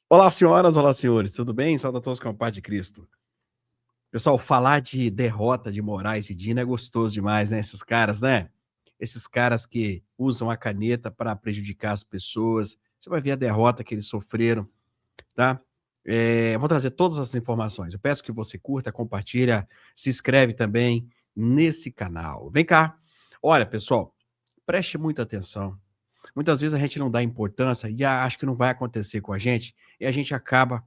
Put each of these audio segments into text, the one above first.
Olá, senhoras, olá, senhores, tudo bem? Saúde a todos com a paz de Cristo. Pessoal, falar de derrota de Moraes e Dina é gostoso demais, né? Esses caras, né? Esses caras que usam a caneta para prejudicar as pessoas. Você vai ver a derrota que eles sofreram, tá? Eu vou trazer todas as informações. Eu peço que você curta, compartilha, se inscreve também nesse canal. Vem cá. Olha, pessoal, preste muita atenção. Muitas vezes a gente não dá importância e acha que não vai acontecer com a gente, e a gente acaba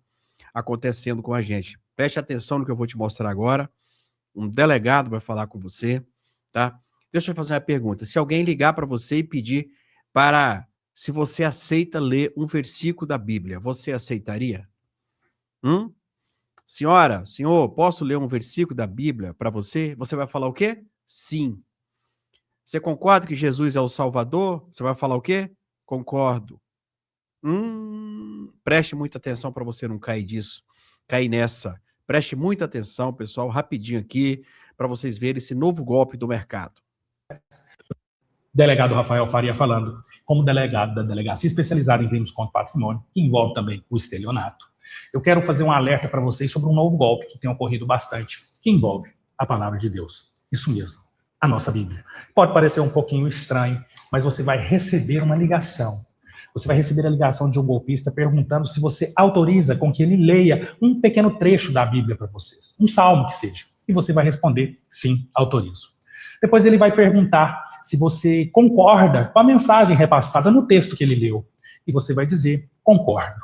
acontecendo com a gente. Preste atenção no que eu vou te mostrar agora. Um delegado vai falar com você, tá? Deixa eu fazer uma pergunta. Se alguém ligar para você e pedir para se você aceita ler um versículo da Bíblia, você aceitaria? Hum? Senhora, senhor, posso ler um versículo da Bíblia para você? Você vai falar o quê? Sim. Você concorda que Jesus é o Salvador? Você vai falar o quê? Concordo. Preste muita atenção para você não cair nessa. Preste muita atenção, pessoal, rapidinho aqui, para vocês verem esse novo golpe do mercado. Delegado Rafael Faria falando, como delegado da Delegacia Especializada em Crimes contra o Patrimônio, que envolve também o estelionato. Eu quero fazer um alerta para vocês sobre um novo golpe que tem ocorrido bastante, que envolve a palavra de Deus. Isso mesmo, a nossa Bíblia. Pode parecer um pouquinho estranho, mas você vai receber uma ligação. Você vai receber a ligação de um golpista perguntando se você autoriza com que ele leia um pequeno trecho da Bíblia para vocês, um salmo que seja. E você vai responder, sim, autorizo. Depois ele vai perguntar se você concorda com a mensagem repassada no texto que ele leu. E você vai dizer, concordo.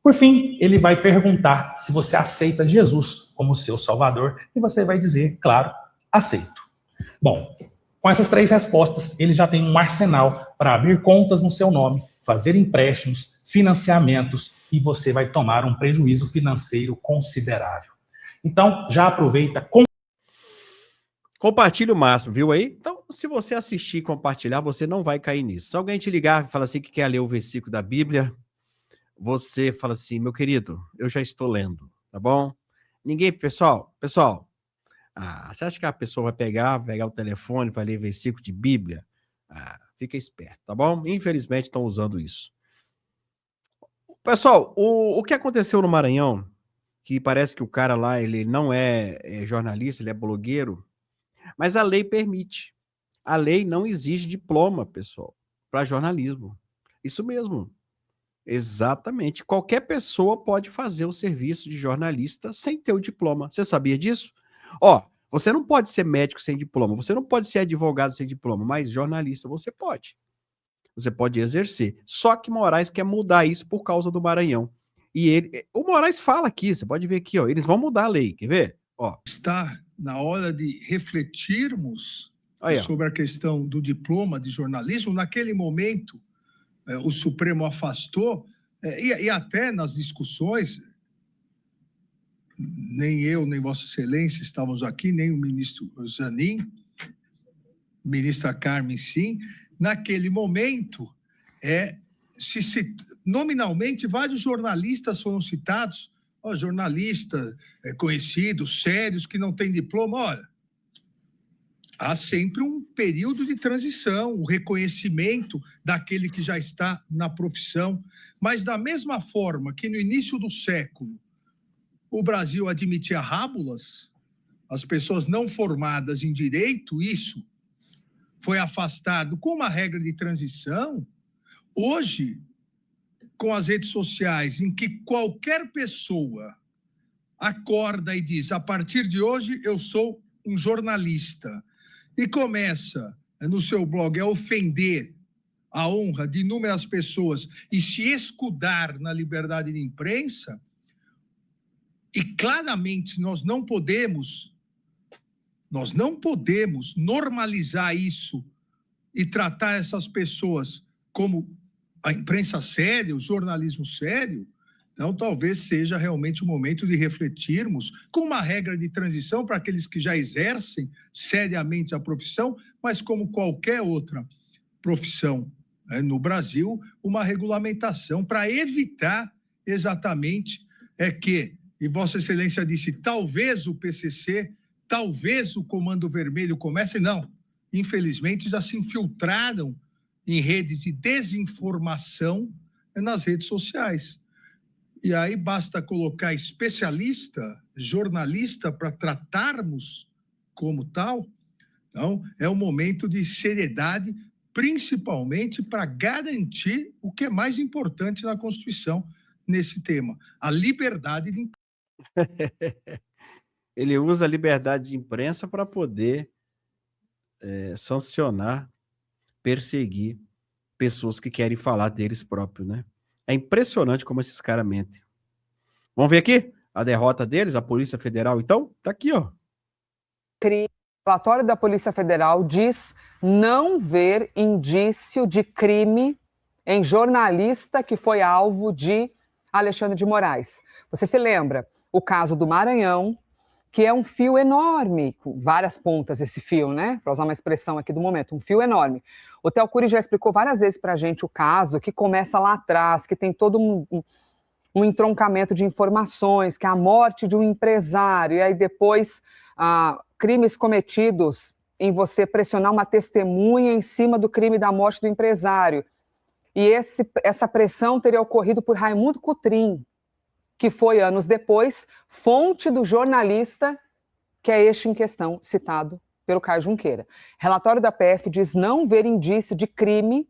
Por fim, ele vai perguntar se você aceita Jesus como seu Salvador. E você vai dizer, claro, aceito. Bom, com essas três respostas, ele já tem um arsenal para abrir contas no seu nome, fazer empréstimos, financiamentos, e você vai tomar um prejuízo financeiro considerável. Então, já aproveita, Compartilhe o máximo, viu aí? Então, se você assistir e compartilhar, você não vai cair nisso. Se alguém te ligar e falar assim que quer ler o versículo da Bíblia, você fala assim, meu querido, eu já estou lendo, tá bom? Pessoal, você acha que a pessoa vai pegar o telefone, vai ler versículo de Bíblia? Fica esperto, tá bom? Infelizmente estão usando isso. Pessoal, o que aconteceu no Maranhão, que parece que o cara lá, ele não é jornalista, ele é blogueiro, mas a lei permite. A lei não exige diploma, pessoal, para jornalismo. Isso mesmo. Exatamente. Qualquer pessoa pode fazer o serviço de jornalista sem ter o diploma. Você sabia disso? Ó, você não pode ser médico sem diploma, você não pode ser advogado sem diploma, mas jornalista você pode. Você pode exercer. Só que Moraes quer mudar isso por causa do Maranhão. O Moraes fala aqui, você pode ver aqui, ó, eles vão mudar a lei, quer ver? Ó. Está na hora de refletirmos Aí, sobre a questão do diploma de jornalismo. Naquele momento, o Supremo afastou, e até nas discussões, nem eu, nem Vossa Excelência estávamos aqui, nem o ministro Zanin, ministra Carmen, sim. Naquele momento, nominalmente, vários jornalistas foram citados, jornalistas conhecidos, sérios, que não têm diploma. Olha, há sempre um período de transição, o reconhecimento daquele que já está na profissão. Mas, da mesma forma que no início do século o Brasil admitia rábulas, as pessoas não formadas em direito, isso foi afastado com uma regra de transição. Hoje, com as redes sociais, em que qualquer pessoa acorda e diz, a partir de hoje eu sou um jornalista, e começa no seu blog a ofender a honra de inúmeras pessoas e se escudar na liberdade de imprensa, e claramente nós não podemos normalizar isso e tratar essas pessoas como a imprensa séria, o jornalismo sério. Então, talvez seja realmente o momento de refletirmos com uma regra de transição para aqueles que já exercem seriamente a profissão, mas como qualquer outra profissão no Brasil, uma regulamentação para evitar exatamente que, e Vossa Excelência disse, talvez o PCC, talvez o Comando Vermelho comece, não. Infelizmente, já se infiltraram em redes de desinformação nas redes sociais. E aí basta colocar especialista, jornalista, para tratarmos como tal. Então, é um momento de seriedade, principalmente para garantir o que é mais importante na Constituição nesse tema, a liberdade de imprensa. Ele usa a liberdade de imprensa para poder sancionar, perseguir pessoas que querem falar deles próprios, né? É impressionante como esses caras mentem. Vamos ver aqui a derrota deles, a Polícia Federal, então? Tá aqui, ó. O relatório da Polícia Federal diz não ver indício de crime em jornalista que foi alvo de Alexandre de Moraes. Você se lembra o caso do Maranhão, que é um fio enorme, com várias pontas esse fio, né? Para usar uma expressão aqui do momento, um fio enorme. O Theo Cury já explicou várias vezes para a gente o caso, que começa lá atrás, que tem todo um entroncamento de informações, que é a morte de um empresário, e aí depois crimes cometidos em você pressionar uma testemunha em cima do crime da morte do empresário. E essa pressão teria ocorrido por Raimundo Cotrim, que foi, anos depois, fonte do jornalista, que é este em questão, citado pelo Caio Junqueira. Relatório da PF diz não ver indício de crime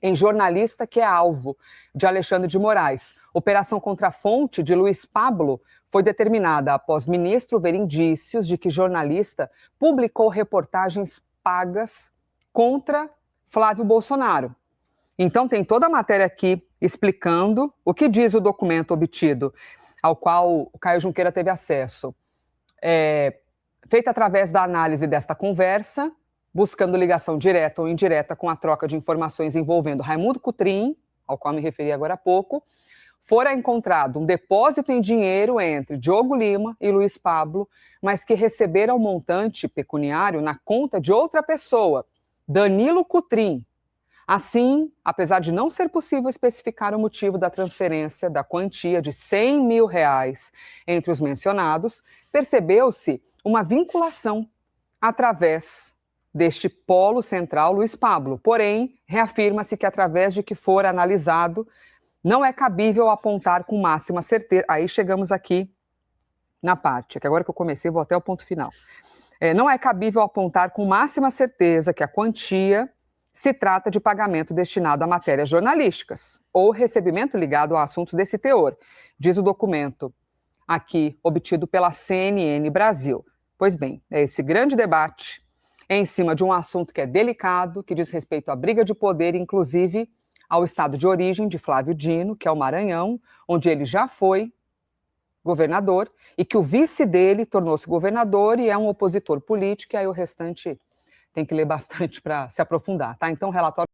em jornalista que é alvo de Alexandre de Moraes. Operação contra a fonte de Luiz Pablo foi determinada após ministro ver indícios de que jornalista publicou reportagens pagas contra Flávio Bolsonaro. Então tem toda a matéria aqui explicando o que diz o documento obtido, ao qual o Caio Junqueira teve acesso. Feita através da análise desta conversa, buscando ligação direta ou indireta com a troca de informações envolvendo Raimundo Cotrim, ao qual me referi agora há pouco, fora encontrado um depósito em dinheiro entre Diogo Lima e Luiz Pablo, mas que receberam o montante pecuniário na conta de outra pessoa, Danilo Cotrim. Assim, apesar de não ser possível especificar o motivo da transferência da quantia de R$100 mil entre os mencionados, percebeu-se uma vinculação através deste polo central Luiz Pablo. Porém, reafirma-se que através de que for analisado, não é cabível apontar com máxima certeza. Aí chegamos aqui na parte, que agora que eu comecei, vou até o ponto final. Não é cabível apontar com máxima certeza que a quantia se trata de pagamento destinado a matérias jornalísticas ou recebimento ligado a assuntos desse teor, diz o documento aqui obtido pela CNN Brasil. Pois bem, é esse grande debate em cima de um assunto que é delicado, que diz respeito à briga de poder, inclusive ao estado de origem de Flávio Dino, que é o Maranhão, onde ele já foi governador, e que o vice dele tornou-se governador e é um opositor político, e aí o restante tem que ler bastante para se aprofundar, tá? Então, relatório...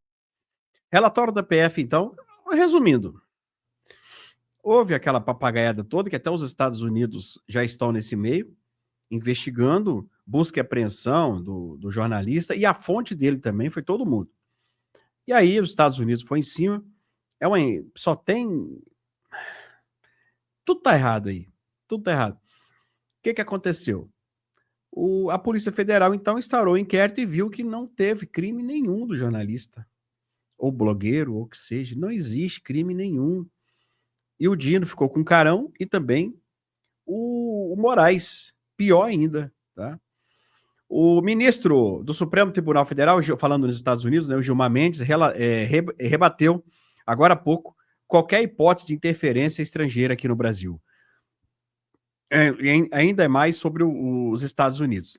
Relatório da PF, então, resumindo, houve aquela papagaiada toda, que até os Estados Unidos já estão nesse meio, investigando, busca e apreensão do jornalista, e a fonte dele também foi todo mundo. E aí os Estados Unidos foi em cima, só tem... Tudo tá errado aí, tudo tá errado. O que aconteceu? A Polícia Federal, então, instaurou o inquérito e viu que não teve crime nenhum do jornalista, ou blogueiro, ou que seja, não existe crime nenhum. E o Dino ficou com carão e também o Moraes, pior ainda, tá? O ministro do Supremo Tribunal Federal, falando nos Estados Unidos, né, o Gilmar Mendes, rebateu, agora há pouco, qualquer hipótese de interferência estrangeira aqui no Brasil. Ainda é mais sobre os Estados Unidos.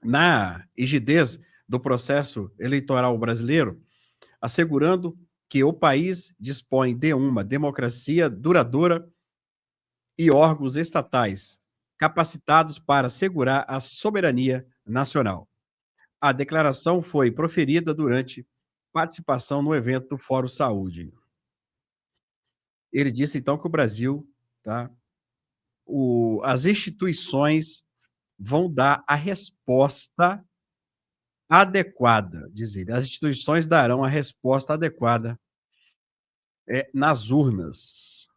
Na rigidez do processo eleitoral brasileiro, assegurando que o país dispõe de uma democracia duradoura e órgãos estatais capacitados para assegurar a soberania nacional. A declaração foi proferida durante participação no evento do Fórum Saúde. Ele disse, então, que o Brasil, tá, as instituições vão dar a resposta adequada, diz ele. As instituições darão a resposta adequada nas urnas.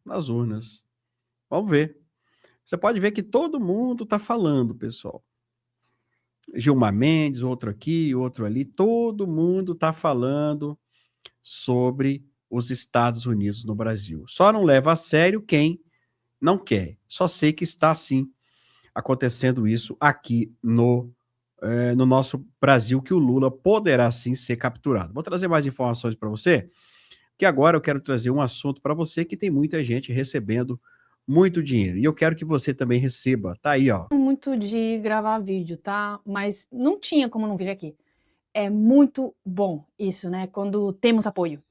Nas urnas. Vamos ver. Você pode ver que todo mundo está falando, pessoal. Gilmar Mendes, outro aqui, outro ali, todo mundo está falando sobre os Estados Unidos no Brasil. Só não leva a sério quem não quer. Só sei que está, sim, acontecendo isso aqui no nosso Brasil, que o Lula poderá, sim, ser capturado. Vou trazer mais informações para você, que agora eu quero trazer um assunto para você que tem muita gente recebendo muito dinheiro. E eu quero que você também receba. Tá aí, ó. Muito de gravar vídeo, tá? Mas não tinha como não vir aqui. É muito bom isso, né? Quando temos apoio.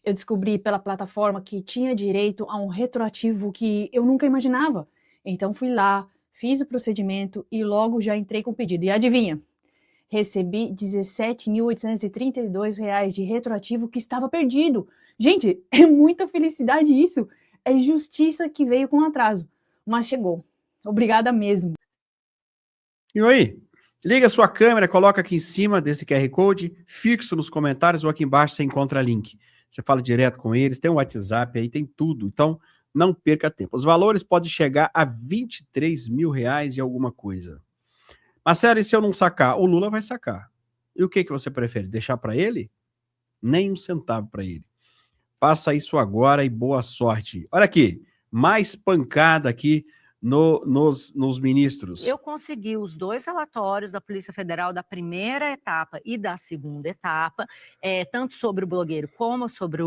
Eu descobri pela plataforma que tinha direito a um retroativo que eu nunca imaginava. Então fui lá, fiz o procedimento e logo já entrei com o pedido. E adivinha? Recebi R$ 17.832 de retroativo que estava perdido. Gente, é muita felicidade isso. É justiça que veio com atraso. Mas chegou. Obrigada mesmo. E aí? Liga a sua câmera, coloca aqui em cima desse QR Code, fixo nos comentários ou aqui embaixo você encontra link. Você fala direto com eles, tem um WhatsApp aí, tem tudo. Então, não perca tempo. Os valores podem chegar a R$23 mil e alguma coisa. Marcelo, e se eu não sacar? O Lula vai sacar. E o que você prefere? Deixar para ele? Nem um centavo para ele. Faça isso agora e boa sorte. Olha aqui, mais pancada aqui nos ministros. Eu consegui os 2 relatórios da Polícia Federal da primeira etapa e da segunda etapa, tanto sobre o blogueiro como sobre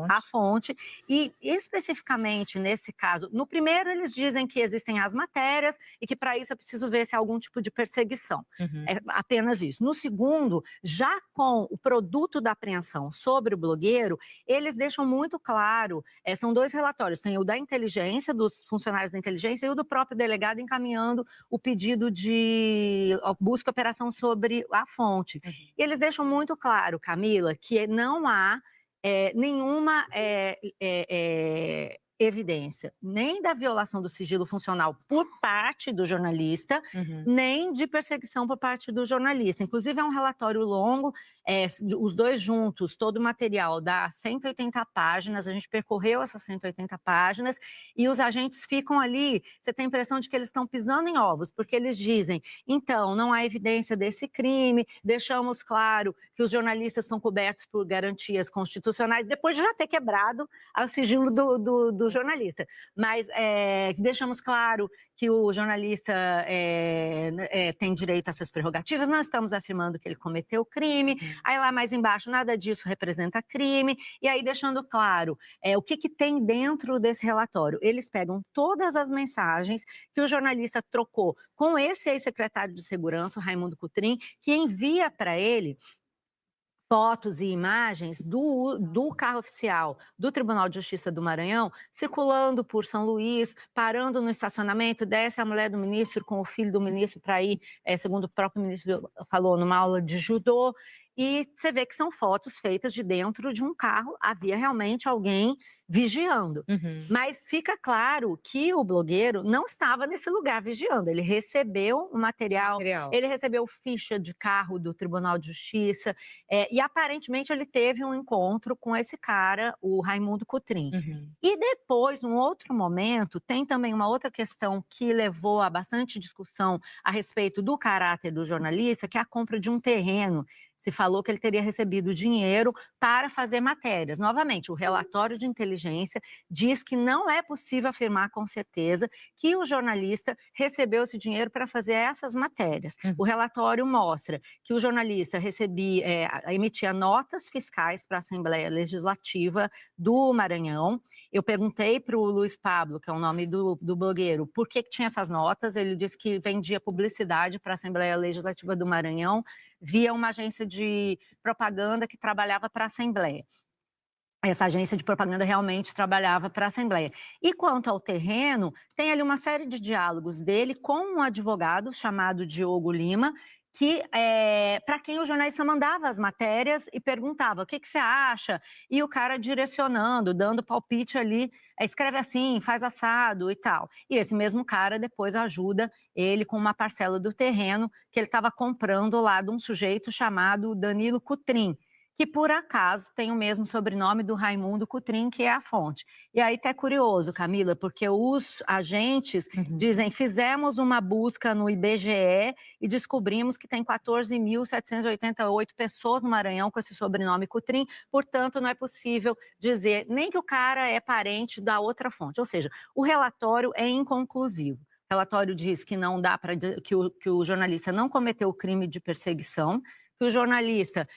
a fonte. E especificamente nesse caso, no primeiro eles dizem que existem as matérias e que para isso é preciso ver se há algum tipo de perseguição. É apenas isso. No segundo, já com o produto da apreensão sobre o blogueiro, eles deixam muito claro, são 2 relatórios, tem o da inteligência, dos funcionários da inteligência, e o do próprio delegado encaminhando o pedido de busca e operação sobre a fonte. E eles deixam muito claro, Camila, que não há nenhuma evidência nem da violação do sigilo funcional por parte do jornalista, nem de perseguição por parte do jornalista. Inclusive, é um relatório longo, os 2 juntos, todo o material dá 180 páginas, a gente percorreu essas 180 páginas, e os agentes ficam ali, você tem a impressão de que eles estão pisando em ovos, porque eles dizem, então, não há evidência desse crime, deixamos claro que os jornalistas são cobertos por garantias constitucionais, depois de já ter quebrado o sigilo do jornalista. Mas deixamos claro que o jornalista tem direito a essas prerrogativas, não estamos afirmando que ele cometeu crime, aí lá mais embaixo, nada disso representa crime, e aí deixando claro o que tem dentro desse relatório. Eles pegam todas as mensagens que o jornalista trocou com esse ex-secretário de Segurança, o Raimundo Cotrim, que envia para ele fotos e imagens do carro oficial do Tribunal de Justiça do Maranhão, circulando por São Luís, parando no estacionamento, desce a mulher do ministro com o filho do ministro para ir, segundo o próprio ministro falou, numa aula de judô, e você vê que são fotos feitas de dentro de um carro, havia realmente alguém vigiando. Mas fica claro que o blogueiro não estava nesse lugar vigiando, ele recebeu o material. Ele recebeu ficha de carro do Tribunal de Justiça, e aparentemente ele teve um encontro com esse cara, o Raimundo Cotrim. E depois, num outro momento, tem também uma outra questão que levou a bastante discussão a respeito do caráter do jornalista, que é a compra de um terreno. Se falou que ele teria recebido dinheiro para fazer matérias. Novamente, o relatório de inteligência diz que não é possível afirmar com certeza que o jornalista recebeu esse dinheiro para fazer essas matérias. O relatório mostra que o jornalista emitia notas fiscais para a Assembleia Legislativa do Maranhão. Eu perguntei para o Luiz Pablo, que é o nome do blogueiro, por que tinha essas notas. Ele disse que vendia publicidade para a Assembleia Legislativa do Maranhão via uma agência de propaganda que trabalhava para a Assembleia. Essa agência de propaganda realmente trabalhava para a Assembleia. E quanto ao terreno, tem ali uma série de diálogos dele com um advogado chamado Diogo Lima, que para quem o jornalista mandava as matérias e perguntava o que você acha, e o cara direcionando, dando palpite ali, escreve assim, faz assado e tal. E esse mesmo cara depois ajuda ele com uma parcela do terreno que ele estava comprando lá de um sujeito chamado Danilo Cotrim, que por acaso tem o mesmo sobrenome do Raimundo Cotrim, que é a fonte. E aí até curioso, Camila, porque os agentes dizem, fizemos uma busca no IBGE e descobrimos que tem 14.788 pessoas no Maranhão com esse sobrenome Cotrim, portanto não é possível dizer nem que o cara é parente da outra fonte. Ou seja, o relatório é inconclusivo. O relatório diz que não dá para que o jornalista não cometeu o crime de perseguição, que o jornalista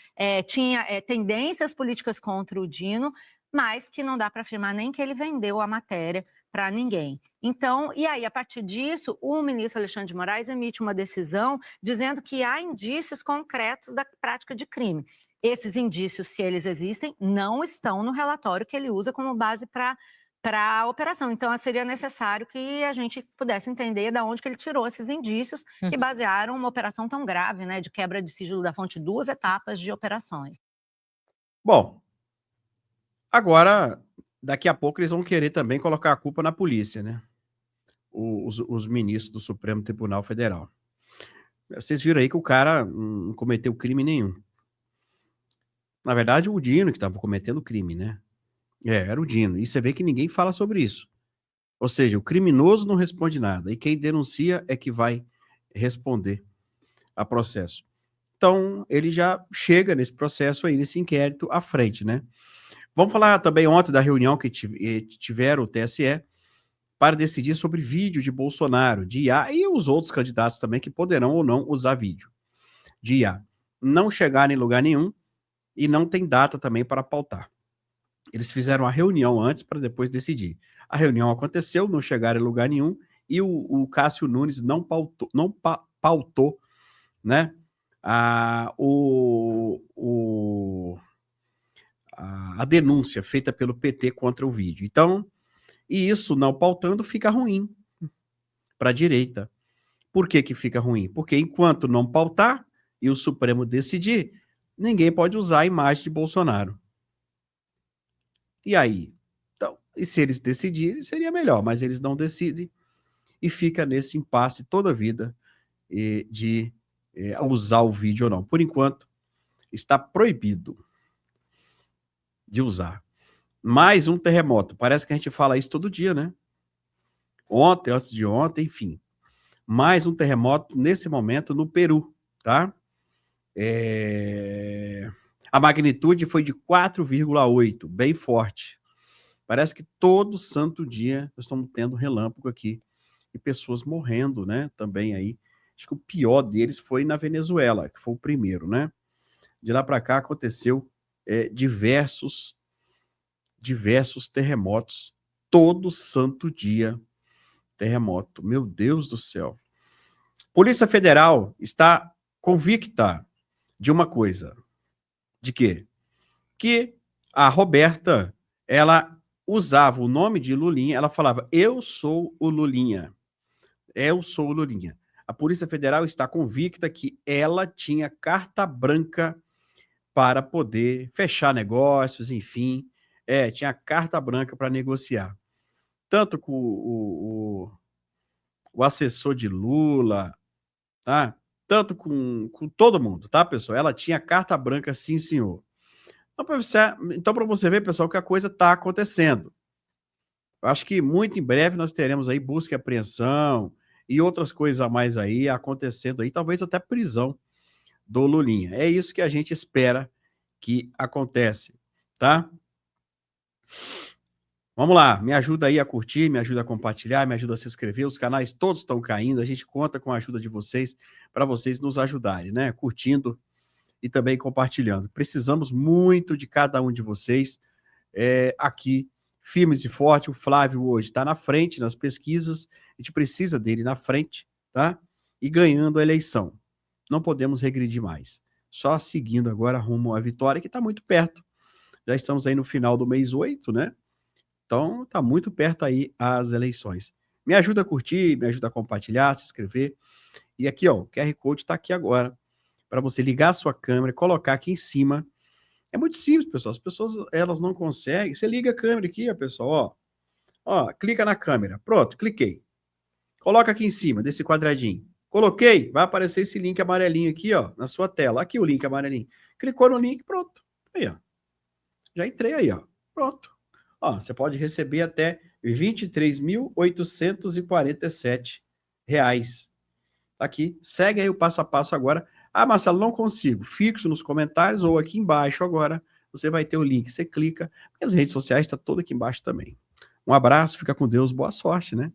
tinha tendências políticas contra o Dino, mas que não dá para afirmar nem que ele vendeu a matéria para ninguém. Então, e aí, a partir disso, o ministro Alexandre de Moraes emite uma decisão dizendo que há indícios concretos da prática de crime. Esses indícios, se eles existem, não estão no relatório que ele usa como base para a operação. Então, seria necessário que a gente pudesse entender de onde que ele tirou esses indícios que basearam uma operação tão grave, né, de quebra de sigilo da fonte, 2 etapas de operações. Bom, agora, daqui a pouco eles vão querer também colocar a culpa na polícia, né? Os ministros do Supremo Tribunal Federal. Vocês viram aí que o cara não cometeu crime nenhum. Na verdade, o Dino que estava cometendo crime, né? Era o Dino. E você vê que ninguém fala sobre isso. Ou seja, o criminoso não responde nada. E quem denuncia é que vai responder a processo. Então, ele já chega nesse processo aí, nesse inquérito à frente, né? Vamos falar também ontem da reunião que tiveram o TSE para decidir sobre vídeo de Bolsonaro, de IA, e os outros candidatos também que poderão ou não usar vídeo de IA. Não chegaram em lugar nenhum e não tem data também para pautar. Eles fizeram a reunião antes para depois decidir. A reunião aconteceu, não chegaram em lugar nenhum, e o Cássio Nunes não pautou, né, a denúncia feita pelo PT contra o vídeo. Então, e isso não pautando fica ruim para a direita. Por que que fica ruim? Porque enquanto não pautar e o Supremo decidir, ninguém pode usar a imagem de Bolsonaro. E aí? Então, e se eles decidirem, seria melhor, mas eles não decidem e fica nesse impasse toda a vida de usar o vídeo ou não. Por enquanto, está proibido de usar. Mais um terremoto. Parece que a gente fala isso todo dia, né? Ontem, antes de ontem, enfim. Mais um terremoto nesse momento no Peru, tá? A magnitude foi de 4,8, bem forte. Parece que todo santo dia nós estamos tendo relâmpago aqui e pessoas morrendo, né? Também aí. Acho que o pior deles foi na Venezuela, que foi o primeiro, né? De lá para cá aconteceu diversos terremotos. Todo santo dia terremoto. Meu Deus do céu. Polícia Federal está convicta de uma coisa. De quê? Que a Roberta, ela usava o nome de Lulinha, ela falava, eu sou o Lulinha. Eu sou o Lulinha. A Polícia Federal está convicta que ela tinha carta branca para poder fechar negócios, enfim. Tinha carta branca para negociar. Tanto com o assessor de Lula, tá? Tanto com todo mundo, tá, pessoal? Ela tinha carta branca, sim, senhor. Então, para você ver, pessoal, que a coisa está acontecendo. Eu acho que muito em breve nós teremos aí busca e apreensão e outras coisas a mais aí acontecendo aí, talvez até prisão do Lulinha. É isso que a gente espera que acontece, tá? Vamos lá, me ajuda aí a curtir, me ajuda a compartilhar, me ajuda a se inscrever, os canais todos estão caindo, a gente conta com a ajuda de vocês, para vocês nos ajudarem, né? Curtindo e também compartilhando. Precisamos muito de cada um de vocês aqui, firmes e fortes. O Flávio hoje está na frente nas pesquisas, a gente precisa dele na frente, tá? E ganhando a eleição. Não podemos regredir mais. Só seguindo agora rumo à vitória, que está muito perto. Já estamos aí no final do mês 8, né? Então, está muito perto aí as eleições. Me ajuda a curtir, me ajuda a compartilhar, se inscrever. E aqui, ó, o QR Code está aqui agora, para você ligar a sua câmera, colocar aqui em cima. É muito simples, pessoal. As pessoas, elas não conseguem. Você liga a câmera aqui, ó, pessoal, ó, clica na câmera. Pronto, cliquei. Coloca aqui em cima desse quadradinho. Coloquei, vai aparecer esse link amarelinho aqui, ó, na sua tela. Aqui o link amarelinho. Clicou no link, pronto. Aí, ó. Já entrei aí, ó. Pronto. Ó, você pode receber até R$ 23.847. Tá aqui. Segue aí o passo a passo agora. Ah, Marcelo, não consigo. Fixo nos comentários ou aqui embaixo agora. Você vai ter o link. Você clica. As redes sociais estão todas aqui embaixo também. Um abraço, fica com Deus, boa sorte, né?